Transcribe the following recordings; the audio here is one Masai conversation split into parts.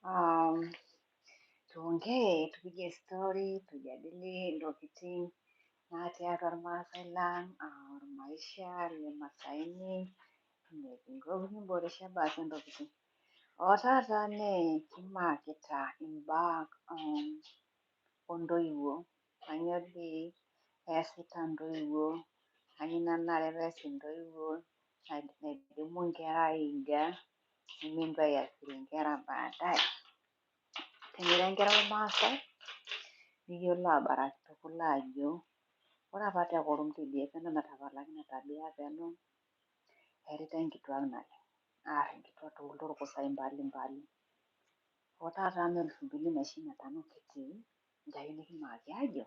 Um, tuongee, tupige story, tujadili ntokiting natii atua irmaasai lang', maisha le masaini, enikinko peekimporesha baake ntokiting. Taata kimaakita imbaa ontoiwuo. Kanyoo dii eesita intoiwuo, kanyoo nanare pees intoiwuo naidimu inkera aiga nemintoki aiathiri inkera baadaye. Tenira enkerai ormaasai niyiolo abaraki tukul ajo ore apa te kurum tidie peno metapalaki ina tabia peno eeritai inkituak naleng', aarr inkituak toolturkusai mbalimbali. Taata enaa 2025 kitii, nchakeni kimaaki ajo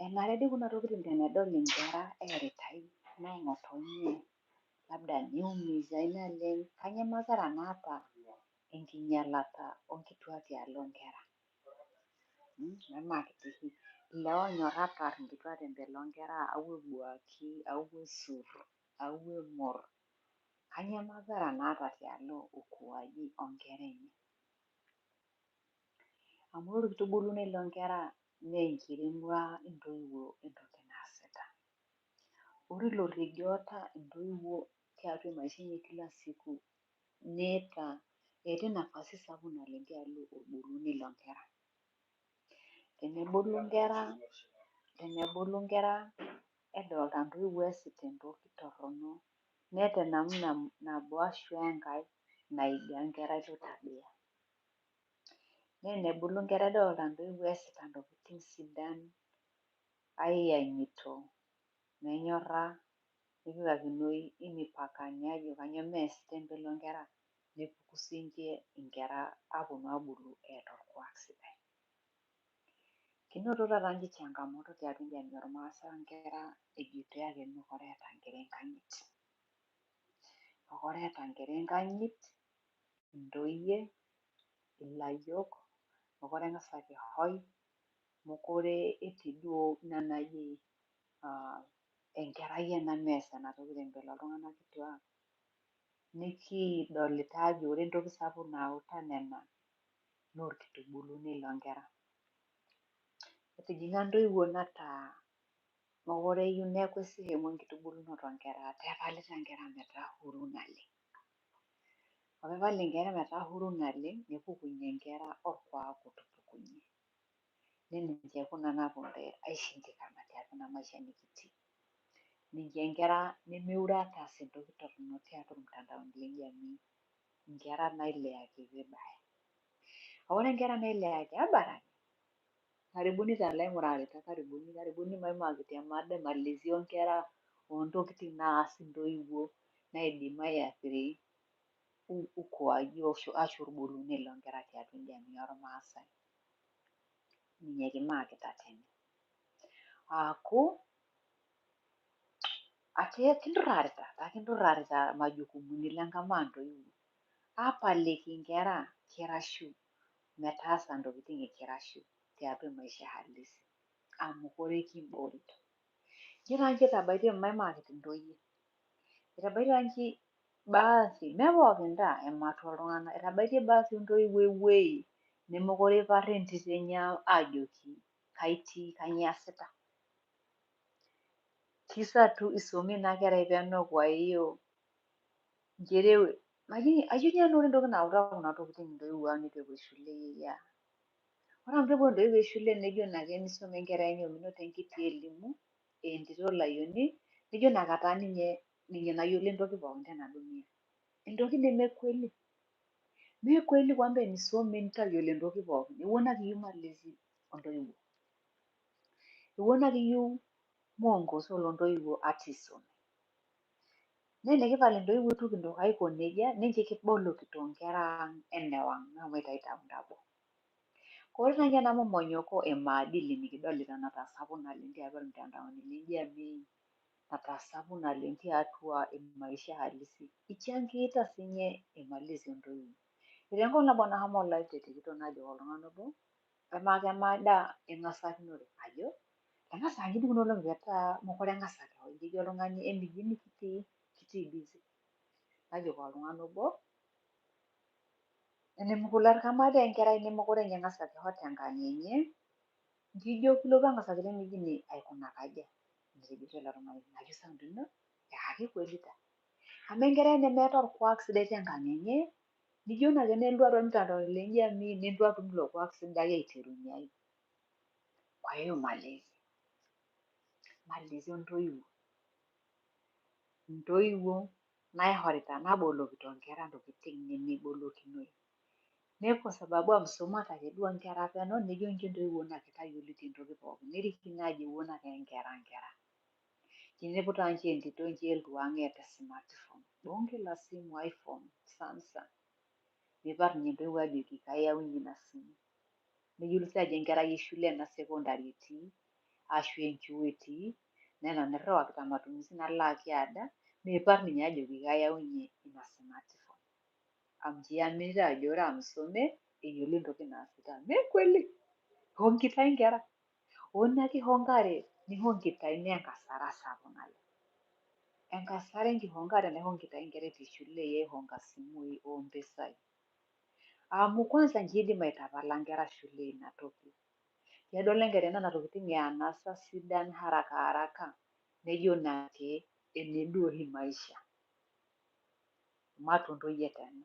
enare dii kuna tokiting tenedol inkera eeritai neyai ng'otonye labda niumisai naleng'. Kanyoo makera naata enkinyalata onkituak tialo nkera. Maimaakiti ilewa oonyorr ataarr inkituak tembele oonkera au ebuaki, au esurr, au eng'orr. Kanyoo makera naata tialo ukuaji oonkera enye. Amu ore orkitubulunei loonkera naa enkiring'ua intoiwuo entoki naasita. Ore ilo regie oota intoiwuo tiatua maisha enye e kila siku etii nafasi sapuk naleng' tialo orbulunei loonkera. Tenebulu nkera edolta intoiwuo eesita entoki torrono neeta namna nabo ashu enkae naiga nkera ilo tabia. Naa enebulu nkera edolta intoiwuo eesita ntokiting sidan aianyito, nenyorra, nepikakinoi imipakani ajo kanyoo meesi tembele oonkera nepuku siinche inkera aaponu aabulu eeta orkuak sidai. Kinoto taata nchi changamoto tiatua jamii ormaasai onkera ejitoi ake mekure eeta nkera enkanyit. Mekure eeta nkera enkanyit, intoyie, ilayiok, mekure engasaki hoi, mekure etii duo ina naji enkerai ena mees ena toki tembele oltung'anak kituak. Nikidolita ajo ore entoki sapuk nauta nena naa orkitubulunei loonkera. Etijing'a intoiwuo nataa mekure eyieu neeku esehemu enkitubulunoto oonkera etaa epalita nkera metaa huru naleng'. Ore peepal inkera metaa huru naleng' nepukunye nkera orkuak otupukunye. Naa ninche kuna naaponunui aishindikana tiatua ena maisha nekitii. Ninche nkera nemeure ataas entoki torrono tiatua ormtandao le jamii. Inkera naileaki vibaya. Ore nkera naileaki aabaraki, karibuni taa ilaing'urarita, karibuni maimaakiti emada e malezi oonkera oontokiting naas intoiwuo naidim aiathiri ukuaji ashu orbulunei loonkera tiatua jamii ormaasai. Ninye kimaakita tene. Aaku kinturrarita majukumuni lenkamaa ntoiwuo. Aapaliki nkera kirashu metaasa ntokiting ekirashu tiatua maisha halisi amu mekure kimboorito. Nchi taa nche itabaitie maimaakiti ntoyie. Etabaitie nchi baadhi, mee pookin taa ematua oltung'anak, etabaitie baadhi ontoiwuo ewuei nemekure iparr entito enye aajoki kaitii, kanyoo iasita. Kisa tu isome ina kerai peno kwa hiyo ajo ninye nanu ore entoki nautaa kuna tokiting intoiwuo ang' nitu epuo shule. Ore amu kepuo intoiwuo shule nejo ina kenisuma enkerai enye omenoto enkiti elimu entito olayioni nejo inakata ninye nayiolo entoki pookin tena dunia. Entoki neme kweli. Mee kweli kwamba enisome nitayiolo entoki pookin. Ewuon ake eyieu malezi oontoiwuo. Ewuon ake eyieu mwongozo loontoiwuo ata isome. Naa enekipal intoiwuo itu kintoki aiko nejia, ninche kibolokito nkera ang' enewang' meshomoita aitau nabo. Ore naaji ena momonyoko e maadili nikidolita natasapuk naleng' tiatua irmtandaoni le jamii, natasapuk naleng' tiatua maisha halisi, ichangiita siinye malezi oontoiwuo. Etii enkolong nabo nashomo live te tiktok najoki oltung'ani obo amaa kemaa daa eng'asakinore? Ajo eng'as aanyu dii kuna olong'i metaa mekure eng'asaki hoi, kejo oltung'ani emiji nikitii, kitii busy. Najoki oltung'ani obo Enemukular kamaata enkerai nemekure ninye eng'as akeho tenkang enye, nkijo kilotu ang'as akiti nejine aikuna kaja, etejoito ilo tung'ani, najo sound ino, kweli taa. Amu enkerai nemeeta orkuak sidai tenkang enye, nijo naa ake nelotu atua mtandao le jamii nelotu atum ilo kuak sidai aiterunye ai. Kwa hiyo malezi ontoiwuo. Intoiwuo naihorita nabolokito nkera ntokiting nemebolokinoi. Ne kwa sababu amusomata ake duo nkera peno, nejo nche ntoiwuo naa kitayiolito entoki pookin. Nerikino ajo ewuo naa nkera. Kinepu taa nche entito nche elotu ang eeta smartphone. Bonge la simu iPhone, Samsung. Nipar ninye entoiwuo ajoki kayaunye ina simu. Neyiolo si ajo enkerai eshule ena secondary etii, ashu enchuo etii, nena nirriwakita matumisi nalaaki ada, nipar ninye ajoki kayaunye ina smartphone. Amjiaminita ajo ore amusome, eyiolo entoki naasita. Me kweli, ihonkitai nkera. Hoo naa kihongare, nihonkitai naa enkasara sapuk naleng. Enkasara enkihongare naihonkitai nkera etii shule aihonka simui ompisai. Amu kwanza nche idim aitapala nkera shule inatoki. Kedol enkerai nena tokiting eanasa sidan haraka, nejo naake ene duo oshi maisha. Matontoyie tena.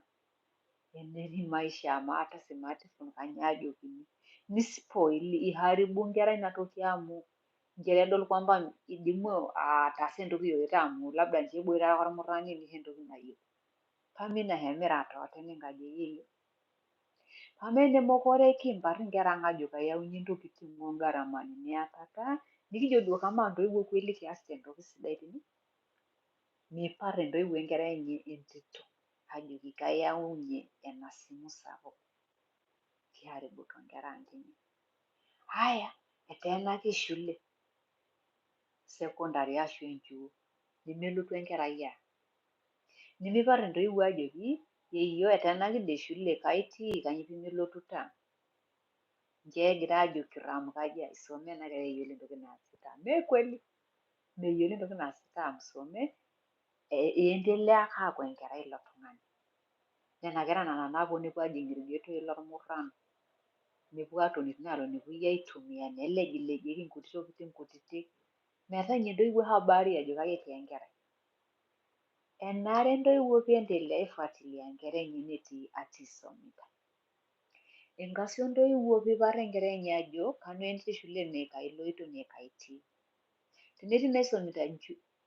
Ene oshi maisha amu aata smartphone kanyoo ajokini. Nispoili, iharibu nkera inatoki amu nche edol kwamba idimu ataasa entoki yoyote amu labda nche eboita ake ormurrani nisho entoki nayieu. Kama ina hemira atootene nkajijik. Amaa enemokure kimpar inkera ang ajo kayaunye ntokiting ogaramani niatata, nikijo duo kamaa ntoiwuo kweli kiasita entoki sidai tene? Mipar entoiwuo enkerai enye entito ajoki kayaunye ena simu sapuk. Kihaributa nkera ang tene. Haya, eteenaki shule, secondary ashu enchuo, nemelotu enkerai ang. Nimipar entoiwuo ajoki, yeyio eteenaki dii shule kaitii kanyoo pimelotuta. Nche egira ajo kiram kaja, isome ena kerai eyiolo entoki naasita. Me kweli, meyiolo entoki naasita amusome, iendelea ake aku enkerai ilo tung'ani. Nena kera nena napuo nepuo ajing irgetoi lormurran, nepuo atoni tinaalo nepuoi aitumia, nelejilejieki nkuti tokiting kutitik, meeta nye entoiwuoi habari ajo kai etii enkerai. Enare ntoiwuo piendelea aifuatilia nkera enye enetii ati isomita. Enkasio ntoiwuo pipar enkerai enye ajo kanu enetii shule ne kai iloito ne kai itii. Tenetii naisomita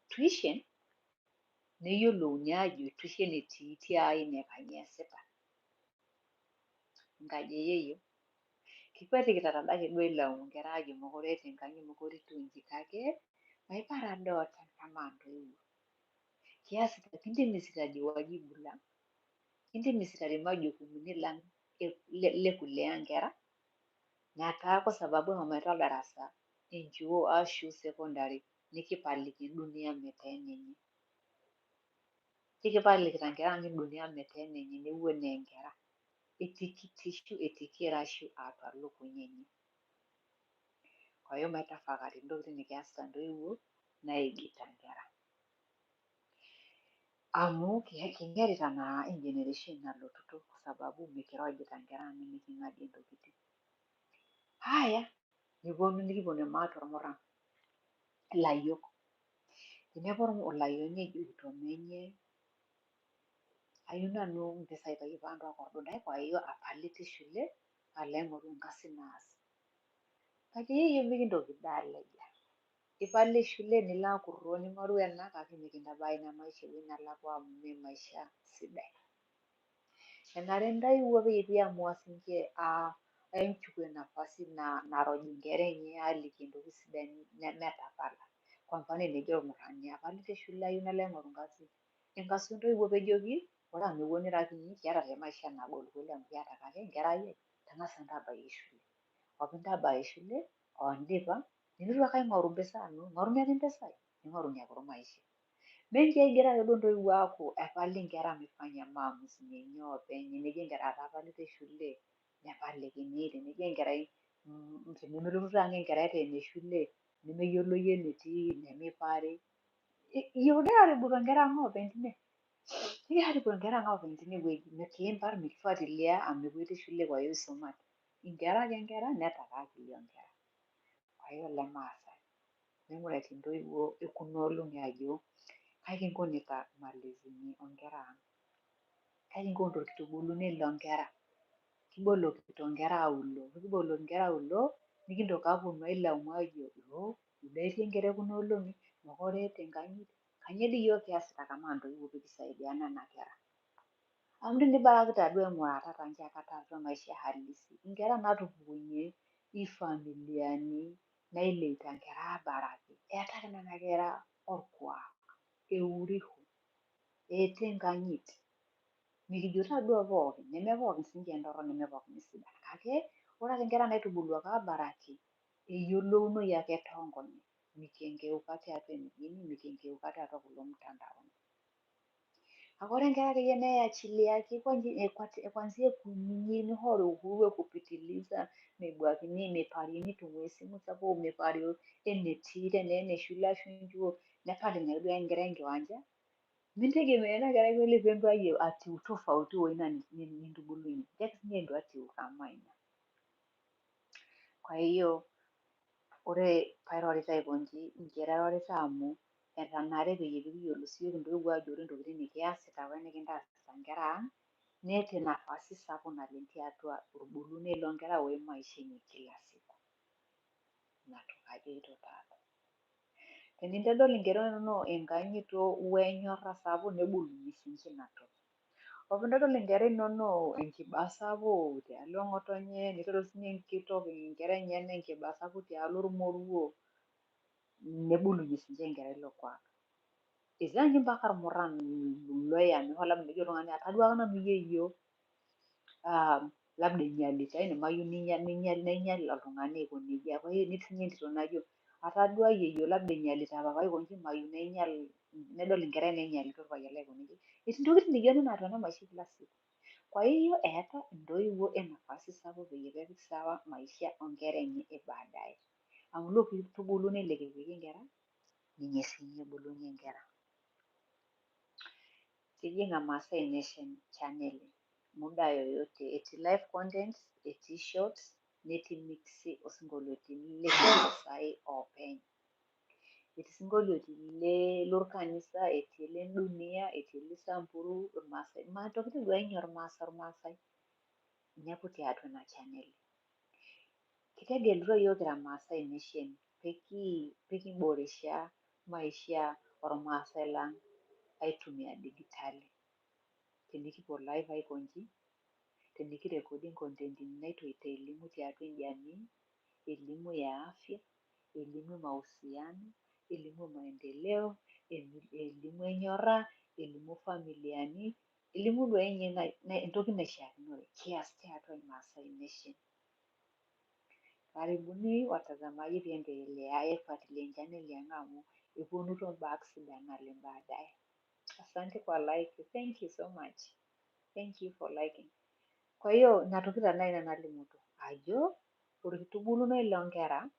tuition, neyiolouni ajo tuition etii tiai ne kanyoo eesita. Nkaji eyeyio. Kikwetiki taa ake duo ailaumu nkera ajo mokure etii nkang'itie mokure etiu iji kake, maipar ade openy kamaa ntoiwuo. Kiasita, kintimisita je wajibu lang? Kintimisita irmajukumuni lang le kulea nkera? Netaa kwa sababu eshomoita darasa enchuo ashu secondary, nikipaliki dunia meteena enye. Kikipalikita nkera ang dunia meteena enye nepuo enaa nkera. Etii kitishu, etii kirashu atua lukuny enye. Kwa hiyo maitafakari ntokiting nikiasita ntoiwuo, naigita nkera. Amu king'erita naa e generation nalotito kwa sababu mikirojita nkera ang nimiking'adie ntokiting. Haya, nikiponu maate ormurran. Ilayiok. Inepu olayioni ejokito menye, ayieu nanu mpisai paipanda orkordodai, kwa hiyo apaliti shule, alo aing'oru enkazi naas. Kake yeyio mikintoki daalejia. Ipal shule nilo apurro ning'oru ena kake mikintabaya ina maisha ewoi nelakwa amu me maisha sidai. Enare ntaiwuo piamua sinche aichukue nafasi narony inkera enye aliki entoki sidai metapala. Kwa mfano enejo ormurrani apalite shule ayieu nalo aing'oru enkazi. Enkasio ntoiwuo pejoki, ore amu ewuo nira kinyi, kiata te maisha nagol kweli amu kiata kake enkerai ai, tang'asa ntabai shule. Opintabaya shule, odipa, nilotu ake aing'oru mpisai, ing'oruni ake mpisai, ning'oru inepuරු maisha. Menche egira ake duo ntoiwuo aku epali nkera mifanya maamuzi enye openy, enejo nkera atapalite shule, nepalikini, tenejo enkerai tenemelotu taange enkerai teene shule, nemeyioloi enetii, nemipari. Iure aribuka nkera ang openy tine. Nikiarripo nkera ang oopeny tinewueji, mikiimpar, mikifuatilia amu mepuoito shule kwa hiyo isumate. Inkera ake nkera neeta ake akili oonkera. Kwa hiyo ilemaasai maing'uraki intoiwuo ekuna olong'i ajo kai kinko malezini oonkera ang, kai kinko torkitubulunet loonkera, kibolokito nkera auluo, pikiboloki nkera auluo nikintoki aaponu ailaumu aajo ilo etii enkerai ekuna olong'i, mekure eeta enkanyit, kanyio dii iyiok kiasita kama intoiwuo pikisaidia nena kera. Amu tenibelaki taaduo aing'uraa taata nchakata atua maisha halisi, inkera naatupukunye ifamiliani naileta nkera aabaraki, eeta ake nena kera orkuak, euriho, eeta enkanyit. Mikijo taaduo pookin, neme pookin siinche intorrok neme pookin isidan, kake ore ake nkera naitubuluaki aabaraki eyiolounoyu ake toonkonyek, mikengeuka tiatua emijini, mikengeuka tiatua kulo mtandaoni. Kake ore nkera akeyie naiachiliaki kwanzia ekunyi nihori uhuru wa kupitiliza, mebuakini, mipari nitu esimu sapuk, mipari enetii tenaa ene shule ashu enchuo, nepal ina duo enkerai enkiwanja, mintegemea ina kerai kweli peelotu atiu tofauti woina nintubulunyie, ketii siinye elotu atiu kama ina. Kwa hiyo ore pairorita aikonji, nchere airorita amu etanare peyie kiyiolou siyiok intoiwuo ajo ore ntokitin nikiasita wenikintaasita nkera ang, neeta nafasi sapuk naleng tiatua orbulunet loonkera wemaisha enye kila siku. Ina toki ajoito taata. Tenintodol inkera inonok enkanyito wenyorra sapuk nebulunye siinche ina toki. Opintodol inkera inonok enkiba sapuk tialo ng'otonye, nitodol siinye enkitok inkera enyenak enkiba sapuk tialo ormoruo, nebulunye siinche nkera ilo kuak. Eitaanyu mpaka irmurran loyami labda nejo oltung'ani ataduaka nanu yeyio labda einyalitae, mayieu nainyal oltung'ani aiko nejia. Netii siinye entito najo atadua yeyio labda einyalita papa aikonji, mayieu nainyal, nedol inkera neinyalita orpayian lai aiko nejia. Etii ntokitin nijo nena atua ena maisha e kila siku. Kwa hiyo eeta intoiwuo nafasi sapuk peyie epik sawa maisha oonkera enye e baadaye. Amu ilo kitubulunet likipik inkera, ninye siinye ebulunye nkera. Tijing'a Maasai Nation channel muda yoyote, etii live content, etii shorts, netii mixi osinkolioitin le kimaasai oopeny. Etii sinkolioitin lorkanisa, etii ile dunia, etii ile samburu, irmaasai, ntokitin duo ake ormaasai inepu tiatua ina channel. Kitegelutua yiok kira Maasai Nation pekiboresha maisha ormaasai lang aitumia digitali. Tenikipuo live aikonji, tenikirecodi nkontentini naitoita elimu tiatua jamii, elimu ya afya, elimu mahusiano, elimu maendeleo, elimu enyorra, elimu familiani, elimu duo akeyie entoki naishiakinore kias tiatua Maasai Nation. Karibuni watazamaji piendelea aifuatilia channel yang amu epuonuto mbaa sidan naleng baadaye. Asante kwa like, thank you so much. Thank you for liking. Kwa hiyo ina toki taa nai nanu alimutu ajo orkitubulunet loonkera,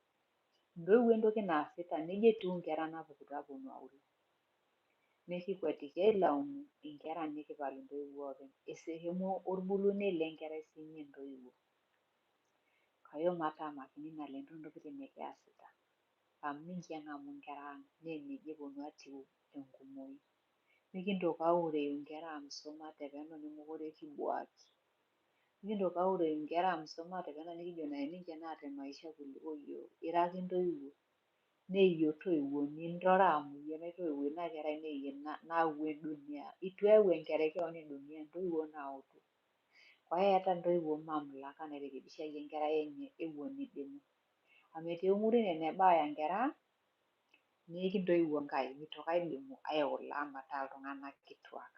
intoiwuo entoki naasita nejia etiu inkera naapukuto aaponu auluo. Mekikwetiki ailaumu inkera nikipal intoiwuo oopeny, esehemu orbulunet lenkerai siinye intoiwuo. Kwa hiyo mataa makini naleng toontokitin nikiasita amu mikieng'amu inkera ang, naa enejia eponu atiu tenkumoi. Mikintoki aureyu inkera amu isumate peno nemekure kibuaki. Mikintoki aureyu inkera amu isumate peno nikijo ninche naata maisha kuliko yiok. Ira ake intoiwuo, naa iyie otoiwuo nintoro amu iyie naitoiwuo ina kerai naa iyie naawua dunia. Itu eyau enkerai keon dunia, intoiwuo naautua. Kwa hiyo eeta intoiwuo mamlaka nairekebishayie enkerai enye ewuon nidimu. Amu etii emuret enebaya nkera ang, neeki intoiwuo nkae mitoki aidimu aiula mataa iltung'anak kituak.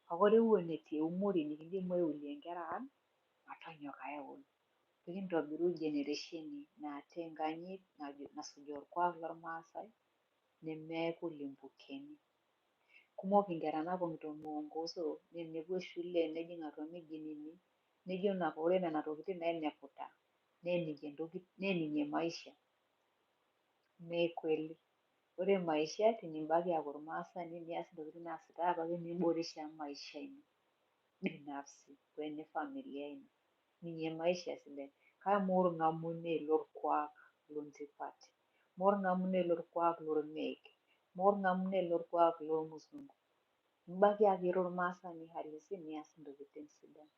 Kake ore ewuon etii eumore nikidimu aiulie nkera ang, matonyok aiul. Pekintobiru generesheni naata enkanyit, nasuj orkuak lormaasai, nemeeku limbukeni. Kumok inkera naapong'ito muongozo naa enepuo shule nejing' atua mijinini, nejo ore nena tokitin Ore maisha tenibaki aaku ormaasani nias intokitin naasitae apake niboresha maisha ino binafsi wene familia ino. Ninye maisha sidai. Kake mee orng'amunei lorkuak lontipat, mee orng'amunei lorkuak lormeek, mee orng'amunei lorkuak lormusungu. Ibaki ake ira ormaasani halisi nias intokitin sidan.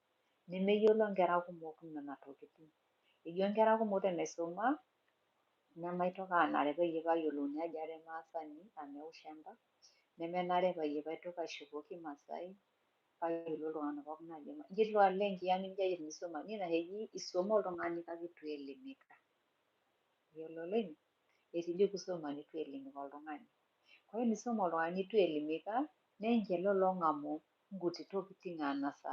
Nemeyiolo nkera kumok nena tokitin. Ejo nkera kumok tenaisuma nemaitoki aanare peyie payiolouni ajo ara emaasani amu ewo shamba, nemenare peyie paitoki aishopo kimaasai payiolou iltung'anak pookin ajo inji etiu hali enkiyama inji ake tenisuma. Nina eji isuma oltung'ani kake itu ielimika. Iyiololo ina? Etejo kusoma nitu ielimika oltung'ani. Kwa hiyo enisuma oltung'ani itu ielimika naa ninche lelo ong'amu nkuti tokiting anasa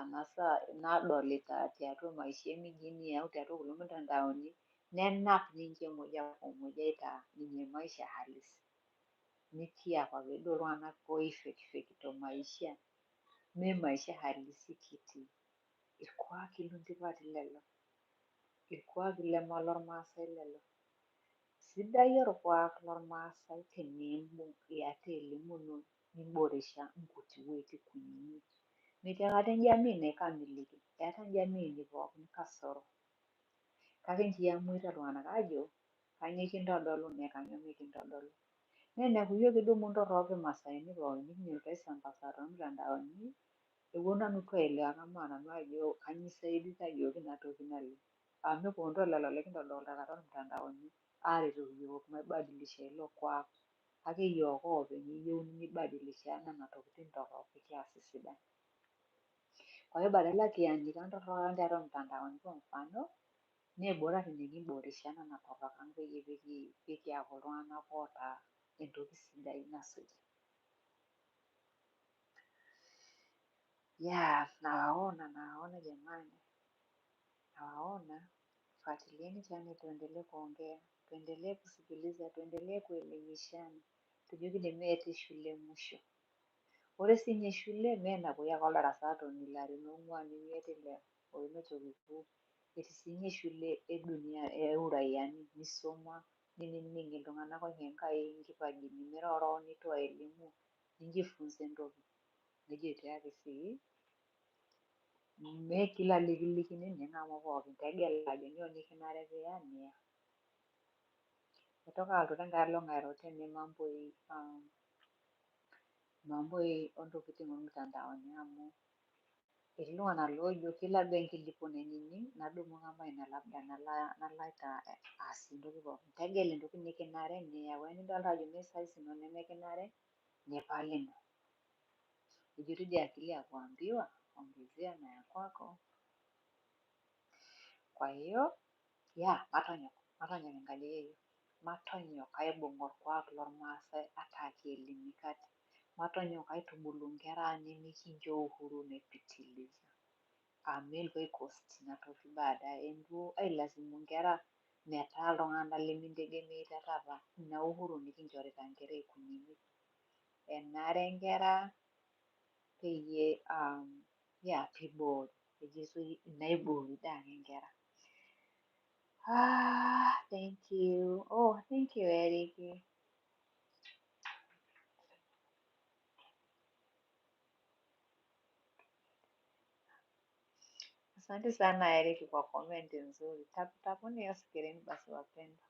nadolita tiatua maisha emijini au tiatua kulo mtandaoni nenap ninche moja kwa moja aitaa ninye maisha halisi. Nikiapa ake duo iltung'anak oifekifekito maisha, mee maisha halisi kitii. Irkuaki lontipat lelo, irkuaki leme lormaasai lelo. Sidai orkuak lormaasai teniimbung iyata elimuno niboresha nkuti wueitin kunyinyik. Metii aikata enjamii naikamiliki, eeta njamiini pookin kasoro. Kake nji emuita iltung'anak aajo kanyoo kintodolu nee kanyoo mikintodolu. Neniaku iyiok kidumu ntorok kimasaini pookin nikinyototo aisambaza tormtandaoni, ewuo nanu itu aelewa maana ajo kanyoo isaidika yiok ina toki naleng. Amu mikiponunui lelo likintodolita tormtandaoni aretoki yiok maibadilisha ilo kuak. Kake yiok oopeny eyieuni nibadilisha nena tokiting torrok pekias isidan. Kwa hiyo badala kianyita ntorrok ang tiatua mtandaoni kwa mfano, nee bora tenikiboresha nena torrok ang peyie pekiaku iltung'anak oota entoki sidai nasuj. Nawaona jamani, nawaona fuatilieni channel tuendelee kuongea, tuendelee kusikiliza, tuendelee kuelimishana, tujoki nemeeta shule musho. Ore siinye shule mee enapuoi ake oldarasa atoni ilarin ong'wan imiet ile oino chuo kikuu. Etii siinye shule e dunia e uraiani nisuma, nining iltung'anak oinyia Enkai nkipajini, niroro, nitoa elimu, nijifunza entoki. Nejia etiake sii, mee kila likilikini ning'amu pookin, tegela ajo nyoo nikinare piya niya. Maitoki alotu tenkae olong airo tene mamboi ontokiting ormtandaoni amu etii iltung'anak loojo kila duo enkijipo nainining nadumu ng'amae labda nalo aasie entoki pookin. Tegela entoki nikinare niya, ore enidolita ajo mee size ino nemekinare nipal ina. Ejito dii akili ya kuambiwa ongezea na ya kwako. Kwa hiyo matonyok enkaji e yiok. Matonyok aibung orkuak lormaasai ata kielimikate. Matonyok aitubulu nkera ang nemikincho uhuru naipitiliza. Amu elotu aicost ina toki baadaye. Elotu ailasimu nkera metaa iltung'anak lemintegemea te taata. Ina uhuru nikinchorita nkera ekunyinyik. Enare nkera peyie piibori. Ejitoi inaibori dii ake nkera. Thank you. Thank you Eric. Asante sana Eric kwa comment nzuri. Tapuni hiyo screen basi wapendwa.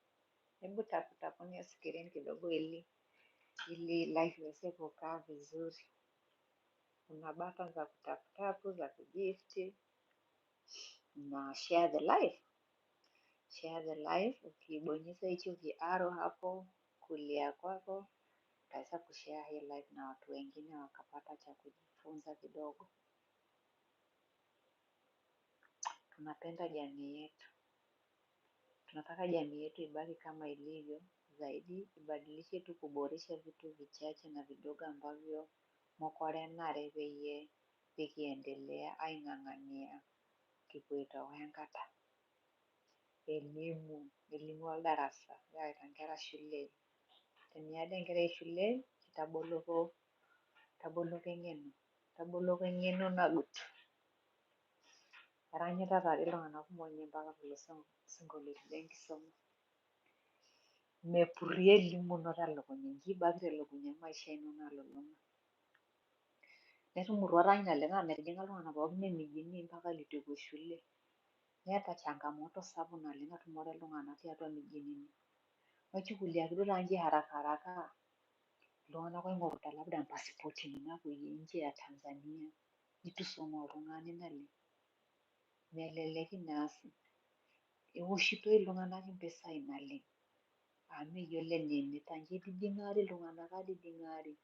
Hebu tapuni hiyo screen kidogo ili live iweze kukaa vizuri. Kuna button za kutapu za kugift na share the live. Share the live, ukibonyeza hicho kiarrow hapo kulia kwako utaweza kushare hii live na watu wengine wakapata cha kujifunza kidogo. Tunapenda jamii yetu, tunataka jamii yetu ibaki kama ilivyo, zaidi ibadilishe tu kuboresha vitu vichache na vidogo ambavyo mokorenare peyie pekiendelea aing'ang'ania kipuoito wenkata. Elimu oldarasa yaita nkera shule. Teniada enkerai shule taboloko eng'eno nagut. Eranyita taatoi iltung'anak kumok mpaka kulo sinkolioitin lenkisuma. mepurie elimu telukunya, inkibaki telukunya maisha ino nalulung'a. Netumuruata anyị naleng aa metijing'a iltung'anak pookin emijini mpaka litu epuo shule. Neeta changamoto sapuk naleng natumore iltung'anak tiatua mijinini. Maichukuliaki duo taanche haraka haraka iltung'anak oing'orita labda mpasipotini napuoyie nje ya Tanzania, nitu isuma oltung'ani naleng. Melelek inaasi. Ewoshitoi iltung'anak impisai naleng amu meyiolo eneimita, nji etijing'ari iltung'anak atijing'ari.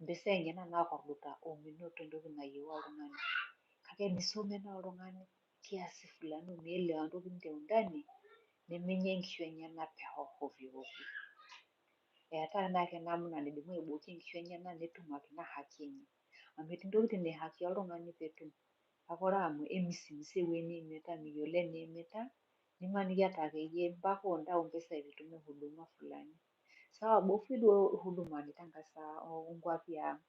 Impisai enye nena nakorduta omenoto entoki nayieu oltung'ani. Kake enisuma naa oltung'ani kiasi fulani omielewa ntokiting te undani, neminya enkishui enyenak ovyo ovyo. Eetai naake namna naidim aibookie enkishui enyenak netum ake ina haki enye. Amu etii ntokiting nei haki oltung'ani peetum. Kake ore amu emisimisi ewuei niimita, miyiolo eniimita, nimaniki eeta akeyie mpaka ontau mpisai piitum huduma fulani. Sawa bofi duo huduma nitangasa onkwapi ang,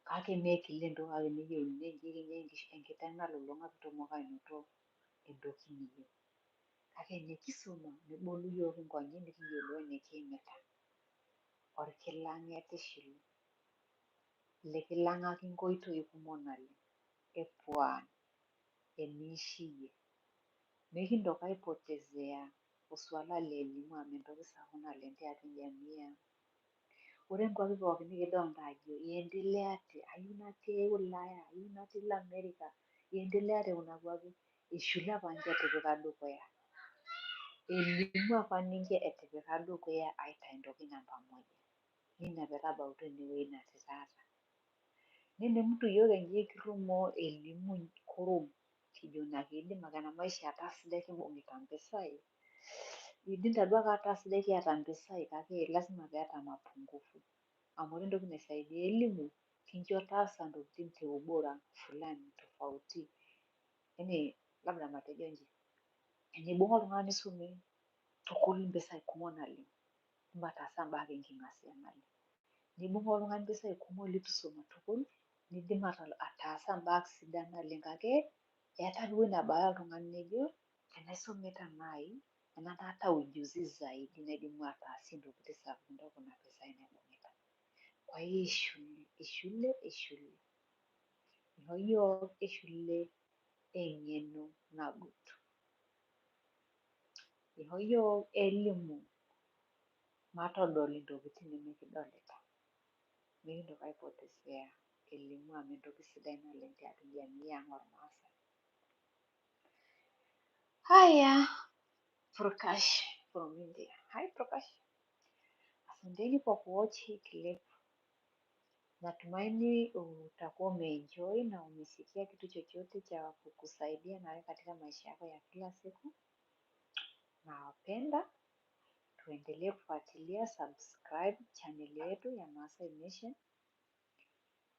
kake mee kila entoki ake neyieuni neji enkiteng nalulung'a piitumoki anoto entoki niyieu. Kake enikisuma nebolu yiok inkonyek nikiyiolou enikiimita. Orkilang'et ishilu, likilang'aki nkoitoi kumok naleng epwaan eniishiyie. Mikintoki aipotezea swala la elimu amu entoki sapuk naleng tiatua jamii ang. Ore nkwapi pookin nikidolita ajo iendeleate, ayieu natii ulaya, ayieu natii America, iendeleate kuna kwapi, ishuli apa ninche etipika dukuya. Elimu apa ninche etipika dukuya aitaa entoki namba moja. Nina petabautua enewuei natii taata. Nenemutu yiok enye kirrumoo elimu kurum, kijo ina kiidim ake ena maisha ataa sidai kibung'ita mpisai, idim taduake ataa sidai kiata mpisai kake lazima peeta mapungufu. Amu ore entoki naisaidia elimu, kincho taasa ntokiting te ubora fulani tofauti. Yani labda matejo nji, enibung'a oltung'ani nisume tukul impisai kumok naleng, mataasa imbaa enking'asia naleng. Nibung'a oltung'ani mpisai kumok litu isuma tukul, nidim ataasa mbaa sidan naleng kake eeta duo enebaya oltung'ani nejo tenaisumita nai enataata ujuzi zaidi naidim ataasie ntokiting sapukin tokuna pisai naibung'ita. Kwa hiyo ishule. Iho yiok ishule eng'eno nagut. Iho yiok elimu matodol intokiting nemikidolita. Mikintoki aipotezea elimu amu entoki sidai naleng tiatua jamii ang ormaasai. Haya, Prakash from India. Hi Prakash. Asanteni kwa kuwatch hii clip. Natumaini utakuwa umeenjoy na umesikia kitu chochote cha kukusaidia nawe katika maisha yako ya kila siku. Nawapenda, tuendelee kufuatilia, subscribe channel yetu ya Maasai Nation.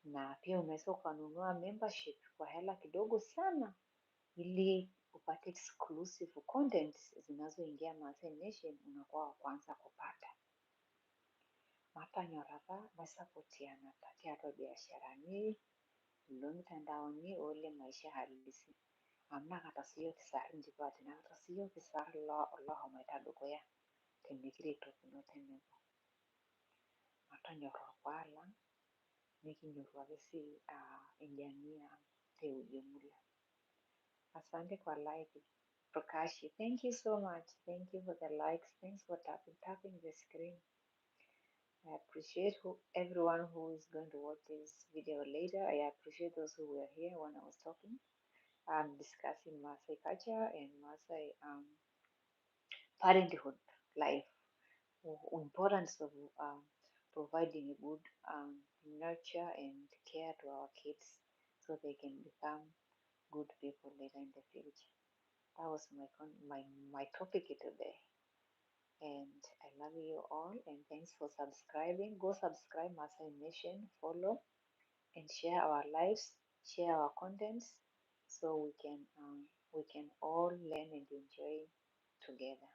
Na pia unaweza ukanunua membership kwa hela kidogo sana ili upate exclusive content zinazoingia Maasai Nation, unakuwa wa kwanza kupata. Matanyorrata maisapotiana tiatua biasharani, ilo mitandaoni ole maisha halisi. Amu inakata siiyiok kisaar inchipat, inakata siiyiok kisaar ilohomoita dukuya tenikiretokino tenebo. Matonyorr orkuak lang, nikinyorru ake sii jamii ang te ujumla. Asante kwa like. Prakashi, thank you so much. Thank you for the likes. Thanks for tapping the screen. I appreciate everyone who is going to watch this video later. I appreciate those who were here when I was talking. I'm discussing Maasai culture and Maasai parenthood life, importance of providing a good nurture and care to our kids so they can become good people later in the future. That was my topic today. And I love you all and thanks for subscribing. Go subscribe Maasai Nation, follow and share our lives, share our contents so we can all learn and enjoy together.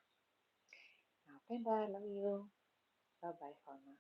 Napenda, love you. Bye bye for now.